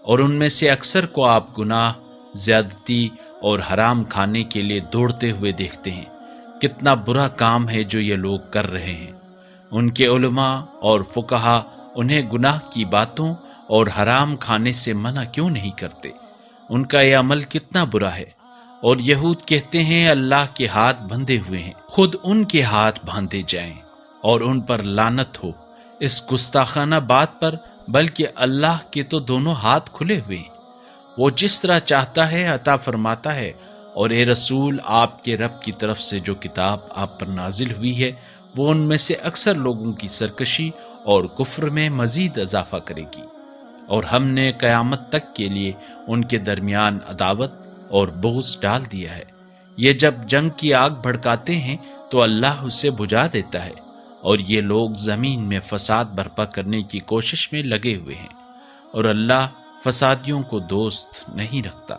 اور ان میں سے اکثر کو آپ گناہ، زیادتی اور حرام کھانے کے لیے دوڑتے ہوئے دیکھتے ہیں۔ کتنا برا کام ہے جو یہ لوگ کر رہے ہیں۔ ان کے علماء اور فقہا انہیں گناہ کی باتوں اور حرام کھانے سے منع کیوں نہیں کرتے؟ ان کا یہ عمل کتنا برا ہے۔ اور یہود کہتے ہیں اللہ کے ہاتھ بندھے ہوئے ہیں، خود ان کے ہاتھ باندھے جائیں اور ان پر لعنت ہو اس گستاخانہ بات پر، بلکہ اللہ کے تو دونوں ہاتھ کھلے ہوئے ہیں، وہ جس طرح چاہتا ہے عطا فرماتا ہے۔ اور اے رسول، آپ کے رب کی طرف سے جو کتاب آپ پر نازل ہوئی ہے وہ ان میں سے اکثر لوگوں کی سرکشی اور کفر میں مزید اضافہ کرے گی، اور ہم نے قیامت تک کے لیے ان کے درمیان عداوت اور بغض ڈال دیا ہے۔ یہ جب جنگ کی آگ بھڑکاتے ہیں تو اللہ اسے بجھا دیتا ہے، اور یہ لوگ زمین میں فساد برپا کرنے کی کوشش میں لگے ہوئے ہیں، اور اللہ فسادیوں کو دوست نہیں رکھتا۔